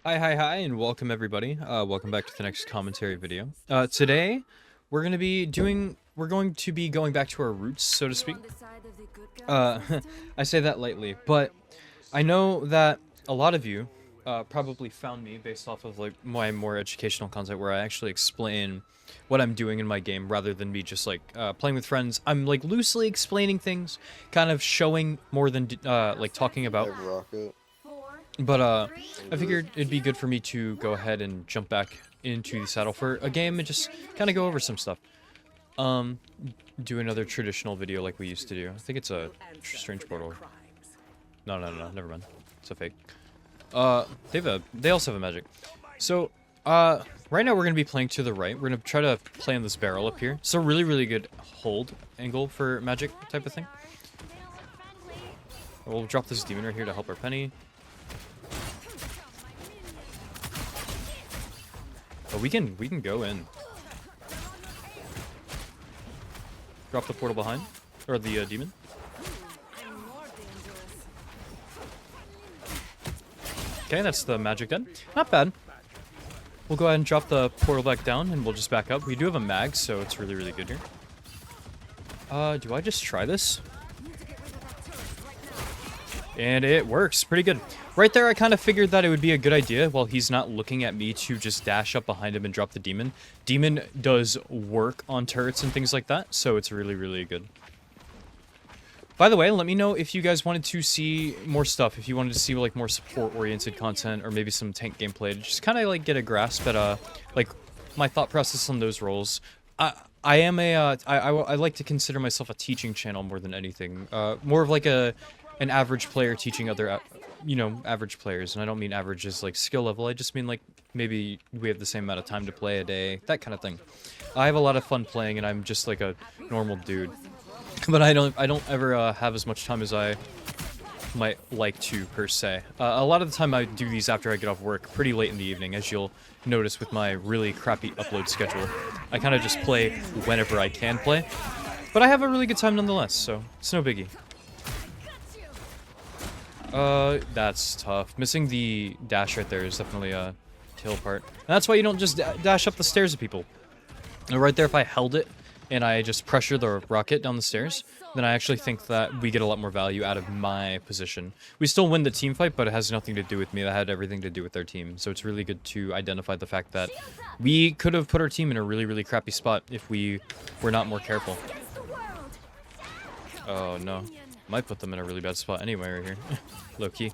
Hi, and welcome everybody. Welcome back to the next commentary video. Today, we're going to be going back to our roots, so to speak. I say that lightly, but I know that a lot of you probably found me based off of like my more educational content where I actually explain what I'm doing in my game rather than me just like playing with friends. I'm like loosely explaining things, kind of showing more than like talking about. But I figured it'd be good for me to go ahead and jump back into the saddle for a game and just kind of go over some stuff. Do another traditional video like we used to do. I think it's a strange portal. No, never mind. It's a fake. They also have a magic. So, right now we're gonna be playing to the right. We're gonna try to play on this barrel up here. It's a really good hold angle for magic type of thing. We'll drop this demon right here to help our penny. But we can go in. Drop the portal behind, or the demon. Okay, that's the magic done. Not bad. We'll go ahead and drop the portal back down, and we'll just back up. We do have a mag, so it's really good here. Do I just try this? And it works pretty good. Right there, I kind of figured that it would be a good idea while he's not looking at me to just dash up behind him and drop the demon. Demon does work on turrets and things like that, so it's really good. By the way, let me know if you guys wanted to see more stuff, if you wanted to see like more support-oriented content or maybe some tank gameplay to just kind of like get a grasp at like my thought process on those roles. I am I like to consider myself a teaching channel more than anything. More of like an average player teaching other, average players. And I don't mean average as like skill level. I just mean like maybe we have the same amount of time to play a day, that kind of thing. I have a lot of fun playing, and I'm just like a normal dude. But I don't ever have as much time as I might like to, per se. A lot of the time I do these after I get off work, pretty late in the evening, as you'll notice with my really crappy upload schedule. I kind of just play whenever I can play. But I have a really good time nonetheless, so it's no biggie. That's tough. Missing the dash right there is definitely a kill part. And that's why you don't just dash up the stairs at people. And right there, if I held it and I just pressure the rocket down the stairs, then I actually think that we get a lot more value out of my position. We still win the team fight, but it has nothing to do with me. That had everything to do with their team. So it's really good to identify the fact that we could have put our team in a really crappy spot if we were not more careful. Oh, no. Might put them in a really bad spot anyway right here. Low-key.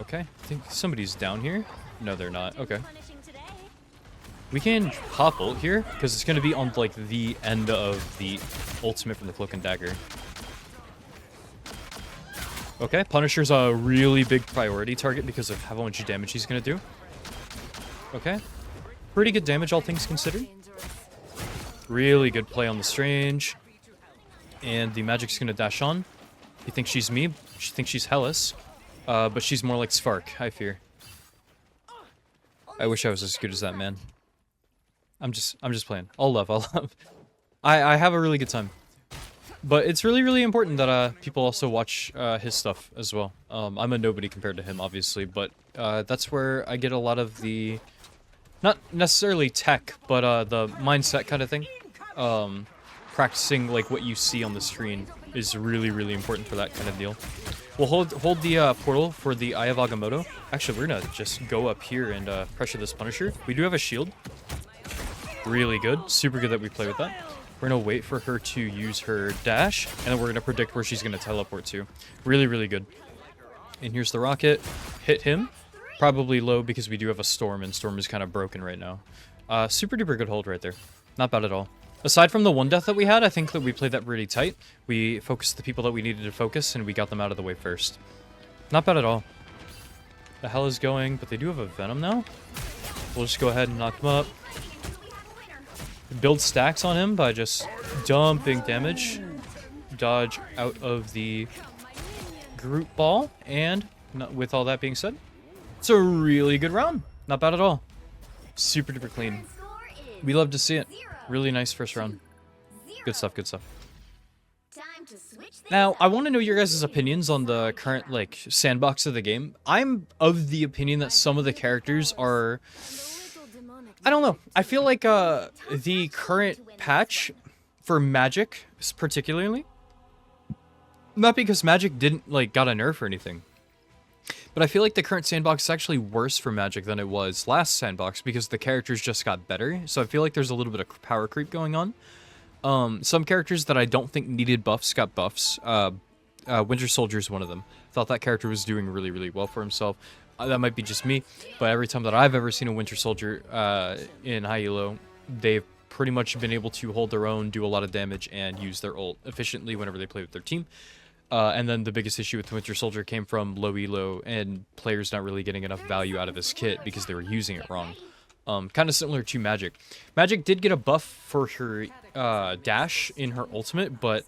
Okay, I think somebody's down here. No, they're not. Okay. We can pop ult here, because it's going to be on, like, the end of the ultimate from the Cloak and Dagger. Okay, Punisher's a really big priority target because of how much damage he's going to do. Okay. Pretty good damage, all things considered. Really good play on the Strange. And the Magik's going to dash on. You think she's me? She thinks she's Hellas. But she's more like Spark, I fear. I wish I was as good as that, man. I'm just playing. All love. I have a really good time. But it's really important that people also watch his stuff as well. I'm a nobody compared to him, obviously, but that's where I get a lot of the, not necessarily tech, but the mindset kind of thing. Practicing like what you see on the screen is really important for that kind of deal. We'll hold the portal for the Eye of Agamotto. Actually, we're gonna just go up here and pressure this Punisher. We do have a shield. Really good. Super good that we play with that. We're gonna wait for her to use her dash, and then we're gonna predict where she's gonna teleport to. Really good. And here's the rocket. Hit him. Probably low because we do have a Storm, and Storm is kind of broken right now. Super duper good hold right there. Not bad at all. Aside from the one death that we had, I think that we played that really tight. We focused the people that we needed to focus, and we got them out of the way first. Not bad at all. The hell is going, but they do have a Venom now. We'll just go ahead and knock them up. Build stacks on him by just dumping damage. Dodge out of the group ball, and with all that being said, it's a really good round. Not bad at all. Super duper clean. We love to see it. Really nice first round. Good stuff. Now, I want to know your guys' opinions on the current, like, sandbox of the game. I'm of the opinion that some of the characters are... I don't know. I feel like the current patch for Magik, particularly, not because Magik didn't, like, got a nerf or anything, but I feel like the current sandbox is actually worse for Magik than it was last sandbox because the characters just got better. So I feel like there's a little bit of power creep going on. Some characters that I don't think needed buffs got buffs. Winter Soldier is one of them. Thought that character was doing really, really well for himself. That might be just me, but every time that I've ever seen a Winter Soldier in high elo, they've pretty much been able to hold their own, do a lot of damage, and use their ult efficiently whenever they play with their team. And then the biggest issue with Winter Soldier came from low elo and players not really getting enough value out of his kit because they were using it wrong. Kind of similar to Magik. Magik did get a buff for her dash in her ultimate, but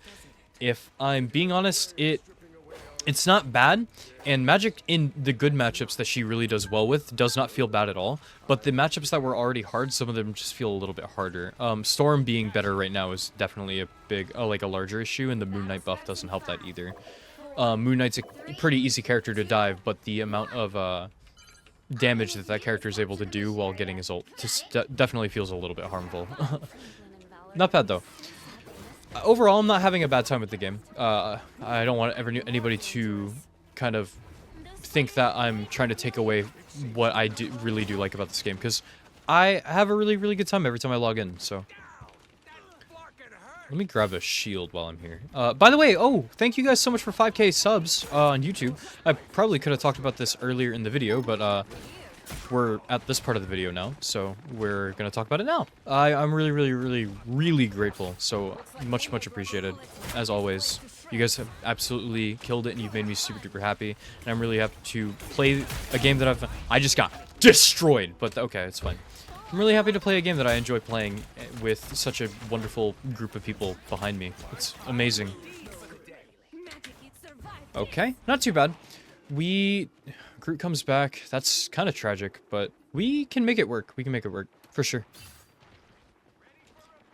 if I'm being honest, it's not bad. And Magik in the good matchups that she really does well with does not feel bad at all. But the matchups that were already hard, some of them just feel a little bit harder. Storm being better right now is definitely a big, like a larger issue, and the Moon Knight buff doesn't help that either. Moon Knight's a pretty easy character to dive, but the amount of damage that character is able to do while getting his ult just definitely feels a little bit harmful. Not bad though. Overall, I'm not having a bad time with the game. I don't want anybody to kind of think that I'm trying to take away what I really do like about this game, because I have a really, really good time every time I log in, so. Let me grab a shield while I'm here. By the way, thank you guys so much for 5K subs on YouTube. I probably could have talked about this earlier in the video, but we're at this part of the video now, so we're gonna talk about it now. I'm really, really, really, really grateful, so much, much appreciated, as always. You guys have absolutely killed it, and you've made me super duper happy, and I'm really happy to play a game that I just got destroyed, but okay, it's fine. I'm really happy to play a game that I enjoy playing with such a wonderful group of people behind me. It's amazing. Okay, not too bad. Groot comes back. That's kind of tragic, but we can make it work. We can make it work, for sure.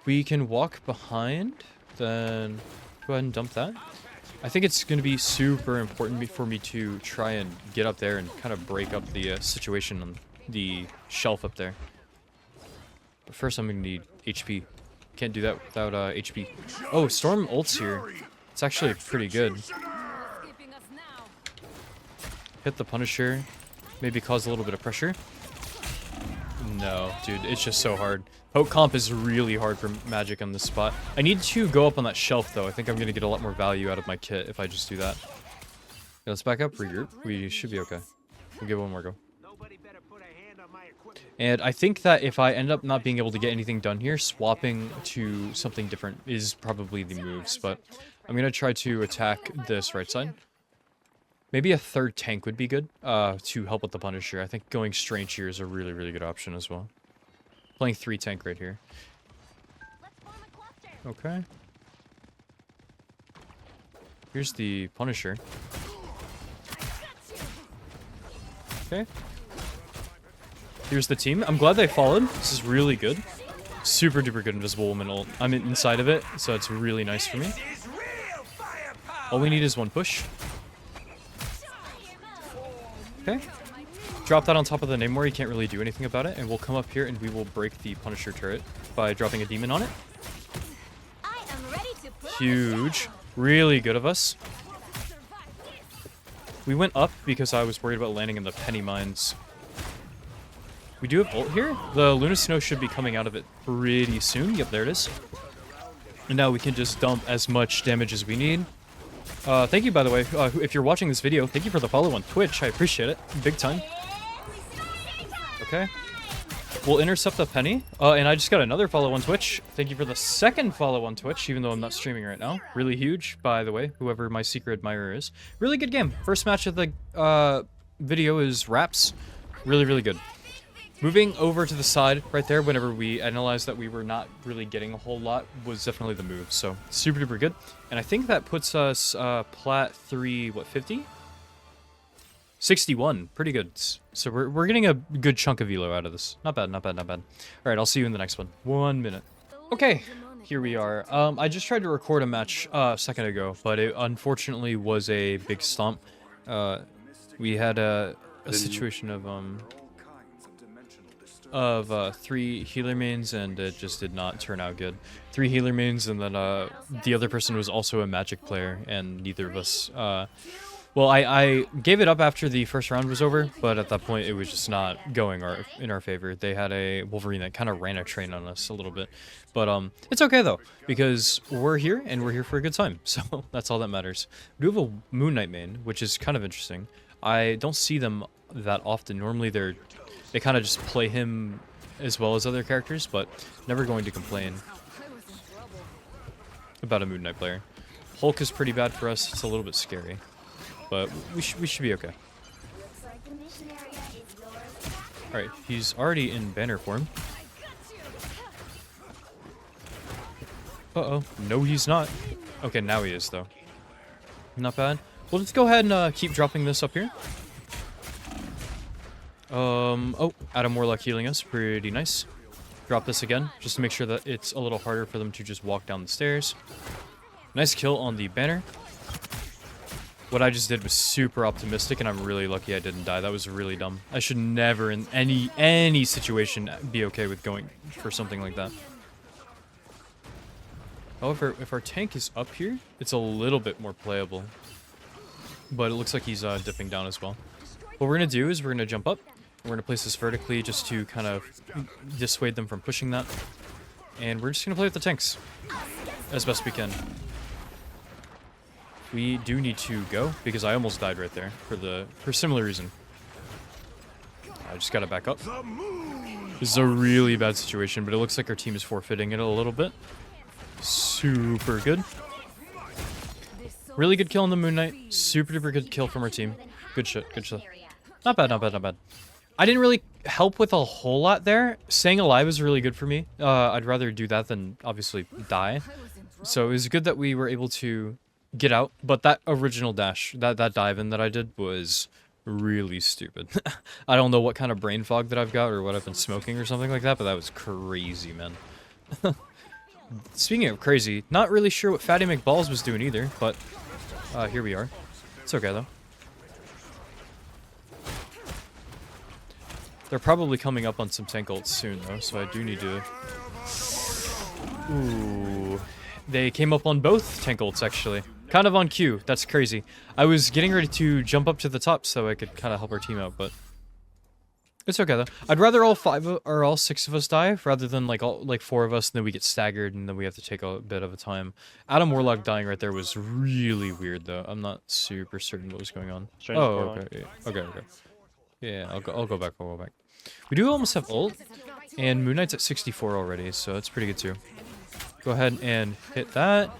We can walk behind, then go ahead and dump that. I think it's going to be super important for me to try and get up there and kind of break up the situation on the shelf up there. But first I'm going to need HP. Can't do that without HP. Oh, Storm ults here. It's actually pretty good. Hit the Punisher. Maybe cause a little bit of pressure. No, dude, it's just so hard. Poke comp is really hard for Magik on this spot. I need to go up on that shelf, though. I think I'm going to get a lot more value out of my kit if I just do that. Okay, let's back up, regroup. We should be okay. We'll give one more go. And I think that if I end up not being able to get anything done here, swapping to something different is probably the moves. But I'm going to try to attack this right side. Maybe a third tank would be good to help with the Punisher. I think going Strange here is a really, really good option as well. Playing 3 tank right here. Okay. Here's the Punisher. Okay. Here's the team. I'm glad they followed. This is really good. Super duper good Invisible Woman ult. I'm inside of it, so it's really nice for me. All we need is one push. Okay. Drop that on top of the Namor. You can't really do anything about it. And we'll come up here and we will break the Punisher turret by dropping a demon on it. Huge. Really good of us. We went up because I was worried about landing in the penny mines. We do have ult here. The Luna Snow should be coming out of it pretty soon. Yep, there it is. And now we can just dump as much damage as we need. Thank you, by the way. If you're watching this video, thank you for the follow on Twitch. I appreciate it. Big time. Okay. We'll intercept the penny. And I just got another follow on Twitch. Thank you for the second follow on Twitch, even though I'm not streaming right now. Really huge, by the way, whoever my secret admirer is. Really good game. First match of the video is Raps. Really, really good. Moving over to the side right there, whenever we analyzed that we were not really getting a whole lot, was definitely the move. So, super duper good. And I think that puts us plat 3, what, 50? 61. Pretty good. So, we're getting a good chunk of elo out of this. Not bad, not bad, not bad. Alright, I'll see you in the next one. 1 minute. Okay, here we are. I just tried to record a match a second ago, but it unfortunately was a big stomp. We had a situation of 3 healer mains, and it just did not turn out good. 3 healer mains, and then the other person was also a Magik player, and neither of us. Well, I gave it up after the first round was over, but at that point it was just not going in our favor. They had a Wolverine that kind of ran a train on us a little bit. But it's okay though, because we're here and we're here for a good time. So that's all that matters. We do have a Moon Knight main, which is kind of interesting. I don't see them that often. Normally they kind of just play him as well as other characters, but never going to complain about a Moon Knight player. Hulk is pretty bad for us. It's a little bit scary. But we should be okay. Alright, he's already in banner form. Uh-oh. No, he's not. Okay, now he is, though. Not bad. Well, let's go ahead and keep dropping this up here. Oh, Adam Warlock healing us. Pretty nice. Drop this again, just to make sure that it's a little harder for them to just walk down the stairs. Nice kill on the banner. What I just did was super optimistic, and I'm really lucky I didn't die. That was really dumb. I should never, in any situation, be okay with going for something like that. However, if our tank is up here, it's a little bit more playable. But it looks like he's dipping down as well. What we're going to do is we're going to jump up. We're going to place this vertically just to kind of dissuade them from pushing that. And we're just going to play with the tanks as best we can. We do need to go, because I almost died right there for a similar reason. I just gotta back up. This is a really bad situation, but it looks like our team is forfeiting it a little bit. Super good. Really good kill on the Moon Knight. Super duper good kill from our team. Good shit, good shit. Not bad, not bad, not bad. I didn't really help with a whole lot there. Staying alive is really good for me. I'd rather do that than, obviously, die. So it was good that we were able to get out, but that original dash, that dive in that I did was really stupid. I don't know what kind of brain fog that I've got or what I've been smoking or something like that, but that was crazy, man. Speaking of crazy, not really sure what Fatty McBalls was doing either, but here we are. It's okay, though. They're probably coming up on some tank ults soon, though, so I do need to... Ooh. They came up on both tank ults, actually. Kind of on cue. That's crazy. I was getting ready to jump up to the top so I could kind of help our team out, but it's okay though. I'd rather all 5 or all 6 of us die rather than like 4 of us, and then we get staggered and then we have to take a bit of a time. Adam Warlock dying right there was really weird though. I'm not super certain what was going on. Oh, okay. Yeah. Okay. Yeah, I'll go back. I'll go back. We do almost have ult, and Moon Knight's at 64 already, so that's pretty good too. Go ahead and hit that.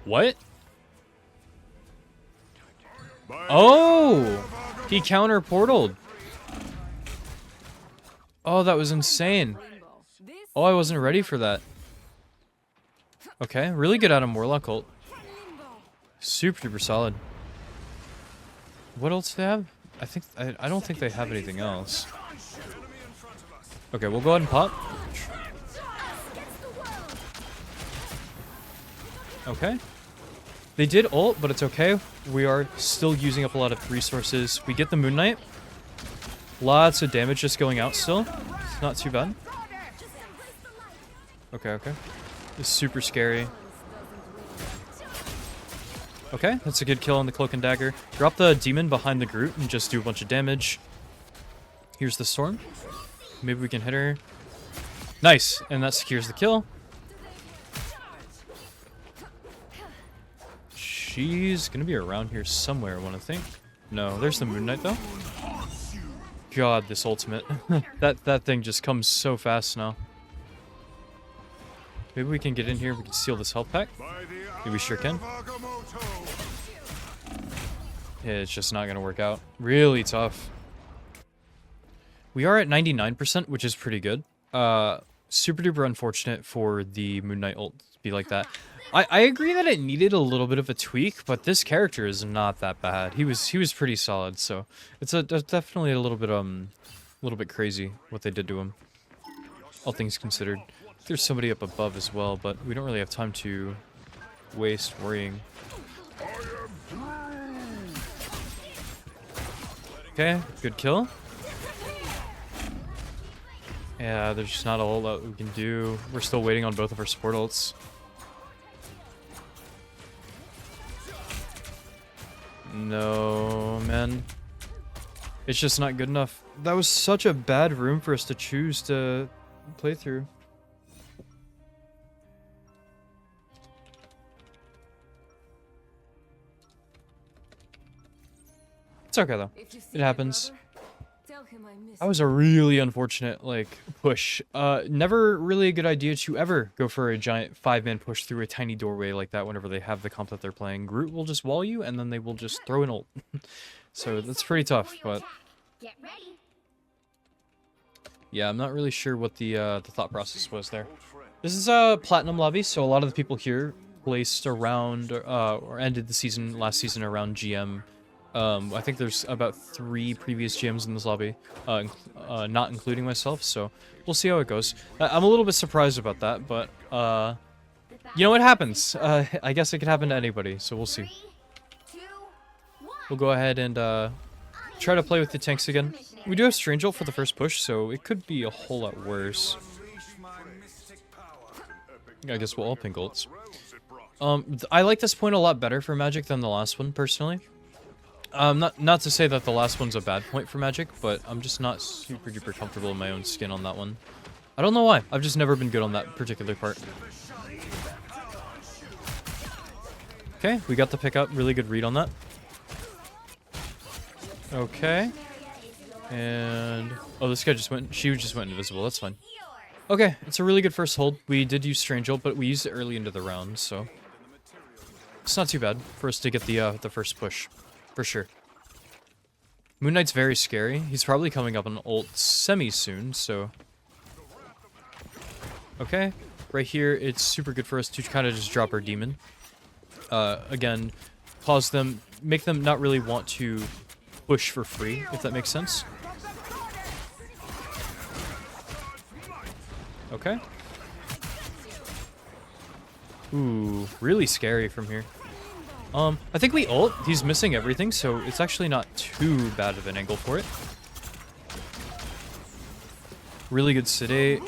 What? Oh! He counter-portaled. Oh, that was insane. Oh, I wasn't ready for that. Okay, really good Adam Warlock ult. Super duper solid. What else do they have? I don't think they have anything else. Okay, we'll go ahead and pop. Okay. They did ult, but it's okay. We are still using up a lot of resources. We get the Moon Knight. Lots of damage just going out still. It's not too bad. Okay. It's super scary. Okay, that's a good kill on the Cloak and Dagger. Drop the demon behind the Groot and just do a bunch of damage. Here's the Storm. Maybe we can hit her. Nice, and that secures the kill. She's gonna be around here somewhere, I want to think. No, there's the Moon Knight though. God, this ultimate. that thing just comes so fast now. Maybe we can get in here, we can steal this health pack. Yeah, we sure can. Yeah, it's just not gonna work out. Really tough. We are at 99%, which is pretty good. Super duper unfortunate for the Moon Knight ult to be like that. I agree that it needed a little bit of a tweak, but this character is not that bad. He was pretty solid, so it's definitely a little bit crazy what they did to him. all things considered. There's somebody up above as well, but we don't really have time to waste worrying. Okay, good kill. Yeah, there's just not a whole lot we can do. We're still waiting on both of our support ults. No, man. It's just not good enough. That was such a bad room for us to choose to play through. It's okay though. It happens. That was a really unfortunate, like, push. Never really a good idea to ever go for a giant 5-man push through a tiny doorway like that whenever they have the comp that they're playing. Groot will just wall you, and then they will just throw an ult. So that's pretty tough, but... yeah, I'm not really sure what the thought process was there. This is a Platinum lobby, so a lot of the people here placed around, or ended the season, last season around GM. I think there's about 3 previous GMs in this lobby, not including myself, so we'll see how it goes. I'm a little bit surprised about that, but, you know, it happens. I guess it could happen to anybody, so we'll see. We'll go ahead and, try to play with the tanks again. We do have Strange Ult for the first push, so it could be a whole lot worse. I guess we'll all pink ults. I like this point a lot better for Magik than the last one, personally. Not to say that the last one's a bad point for Magik, but I'm just not super duper comfortable in my own skin on that one. I don't know why. I've just never been good on that particular part. Okay, we got the pickup. Really good read on that. Okay. And... oh, this guy just went... she just went invisible. That's fine. Okay, it's a really good first hold. We did use Strange Ult, but we used it early into the round, so... it's not too bad for us to get the first push. For sure. Moon Knight's very scary. He's probably coming up on ult semi-soon, so... okay. Right here, it's super good for us to kind of just drop our demon. Again, cause them... make them not really want to push for free, if that makes sense. Okay. Ooh, really scary from here. I think we ult. He's missing everything, so it's actually not too bad of an angle for it. Really good sedate.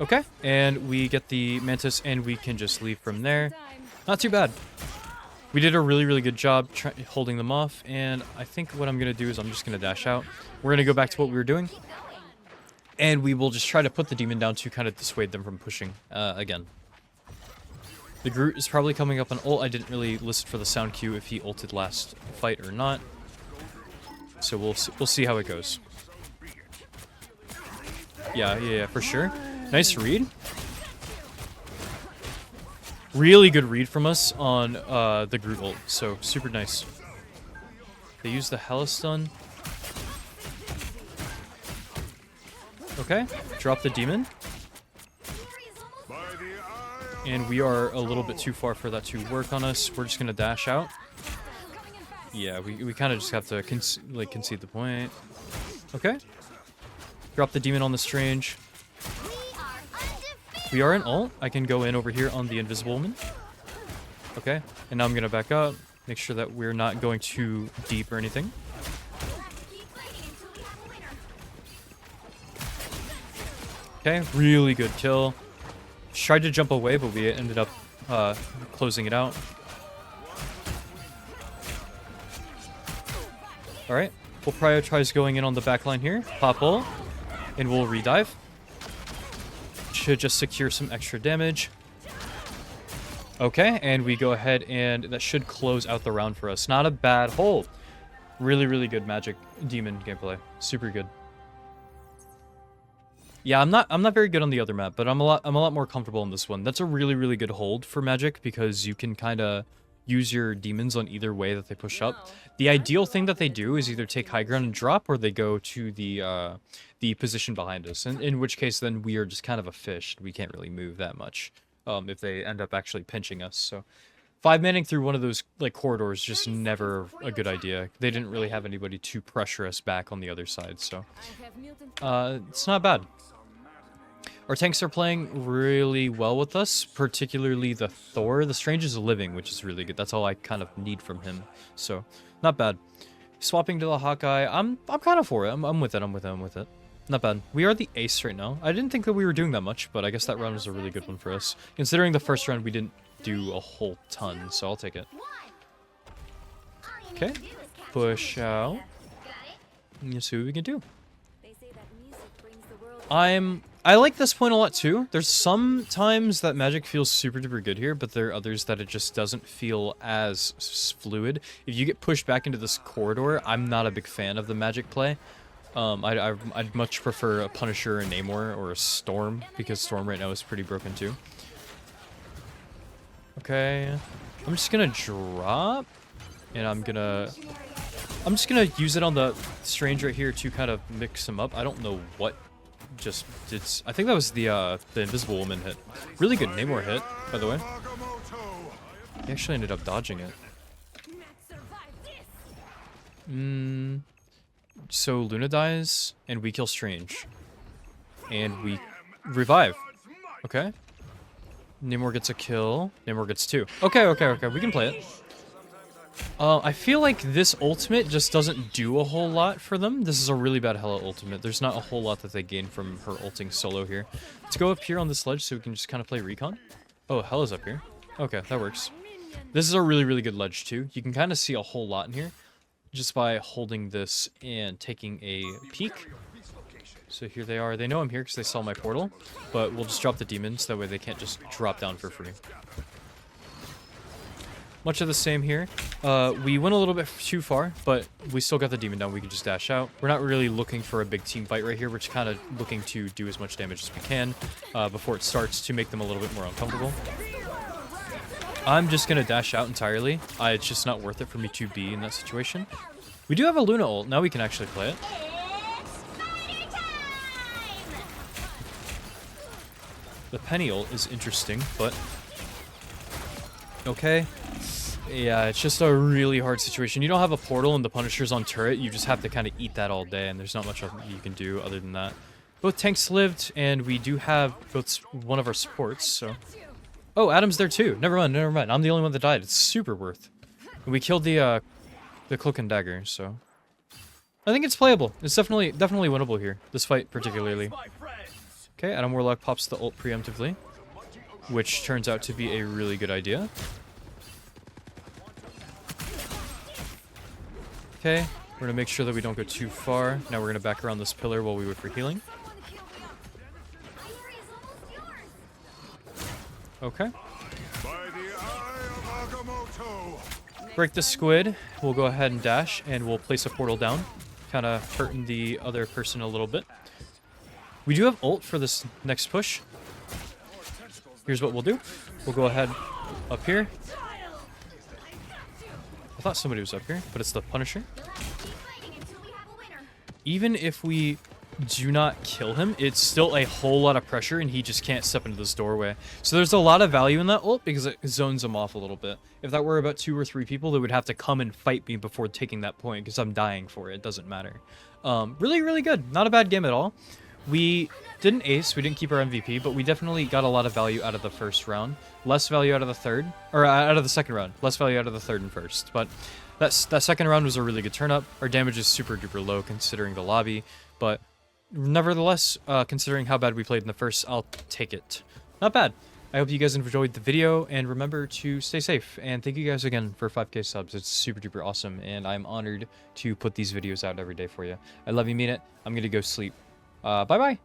Okay, and we get the Mantis, and we can just leave from there. Not too bad. We did a really, really good job holding them off, and I think what I'm going to do is I'm just going to dash out. We're going to go back to what we were doing, and we will just try to put the demon down to kind of dissuade them from pushing again. The Groot is probably coming up on ult. I didn't really listen for the sound cue if he ulted last fight or not. So we'll see how it goes. Yeah, for sure. Nice read. Really good read from us on the Groot ult. So super nice. They use the Hella Stun. Okay, drop the demon. And we are a little bit too far for that to work on us. We're just going to dash out. Yeah, we kind of just have to concede the point. Okay. Drop the demon on the Strange. We are in ult. I can go in over here on the Invisible Woman. Okay. And now I'm going to back up. Make sure that we're not going too deep or anything. Okay. Really good kill. Tried to jump away, but we ended up closing it out. Alright. We'll prioritize going in on the back line here. Pop ult. And we'll redive. Should just secure some extra damage. Okay, and we go ahead and that should close out the round for us. Not a bad hold. Really, really good Magik demon gameplay. Super good. Yeah, I'm not very good on the other map, but I'm a lot more comfortable on this one. That's a really, really good hold for Magik because you can kind of use your demons on either way that they push up. The ideal thing that they do is either take high ground and drop, or they go to the position behind us. And in which case, then we are just kind of a fish. We can't really move that much if they end up actually pinching us. So 5-manning through one of those like corridors is just never a good idea. They didn't really have anybody to pressure us back on the other side, so it's not bad. Our tanks are playing really well with us, particularly the Thor. The Strange is living, which is really good. That's all I kind of need from him, so not bad. Swapping to the Hawkeye, I'm kind of for it. I'm with it. I'm with it. Not bad. We are the ace right now. I didn't think that we were doing that much, but I guess that round was a really good one for us. Considering the first round we didn't do a whole ton, so I'll take it. Okay, push out. Let's see what we can do. I like this point a lot too. There's some times that Magik feels super duper good here, but there are others that it just doesn't feel as fluid. If you get pushed back into this corridor, I'm not a big fan of the Magik play. I'd much prefer a Punisher, a Namor, or a Storm, because Storm right now is pretty broken too. Okay, I'm just gonna drop, and I'm just gonna use it on the Strange right here to kind of mix him up. I don't know what just did. I think that was the Invisible Woman hit. Really good Namor hit, by the way. He actually ended up dodging it. So Luna dies, and we kill Strange. And we revive. Okay. Namor gets a kill. Namor gets 2. Okay, we can play it. I feel like this ultimate just doesn't do a whole lot for them. This is a really bad Hela ultimate. There's not a whole lot that they gain from her ulting solo here. Let's go up here on this ledge so we can just kind of play recon. Oh, Hela's up here. Okay, that works. This is a really, really good ledge too. You can kind of see a whole lot in here just by holding this and taking a peek. So here they are. They know I'm here because they saw my portal, but we'll just drop the demons. That way they can't just drop down for free. Much of the same here. We went a little bit too far, but we still got the demon down. We can just dash out. We're not really looking for a big team fight right here. We're just kind of looking to do as much damage as we can before it starts to make them a little bit more uncomfortable. I'm just going to dash out entirely. It's just not worth it for me to be in that situation. We do have a Luna ult. Now we can actually play it. The Penny ult is interesting, but okay. Yeah, it's just a really hard situation. You don't have a portal and the Punisher's on turret. You just have to kind of eat that all day, and there's not much you can do other than that. Both tanks lived, and we do have both one of our supports, so... Oh, Adam's there too. Never mind. I'm the only one that died. It's super worth. And we killed the Cloak and Dagger, so... I think it's playable. It's definitely winnable here. This fight particularly. Okay, Adam Warlock pops the ult preemptively, which turns out to be a really good idea. Okay, we're gonna make sure that we don't go too far. Now we're gonna back around this pillar while we wait for healing. Okay. Break the squid. We'll go ahead and dash, and we'll place a portal down. Kind of hurting the other person a little bit. We do have ult for this next push. Here's what we'll do. We'll go ahead up here. I thought somebody was up here, but it's the Punisher. Even if we do not kill him, it's still a whole lot of pressure, and he just can't step into this doorway. So there's a lot of value in that ult because it zones him off a little bit. If that were about 2 or 3 people, they would have to come and fight me before taking that point because I'm dying for it. It doesn't matter. Really, really good. Not a bad game at all. We didn't ace, we didn't keep our MVP, but we definitely got a lot of value out of the first round. Less value out of the third, or out of the second round. Less value out of the third and first. But that second round was a really good turn up. Our damage is super duper low considering the lobby, but nevertheless, considering how bad we played in the first, I'll take it. Not bad. I hope you guys enjoyed the video, and remember to stay safe. And thank you guys again for 5K subs. It's super duper awesome, and I'm honored to put these videos out every day for you. I love you, mean it. I'm gonna go sleep. Bye-bye.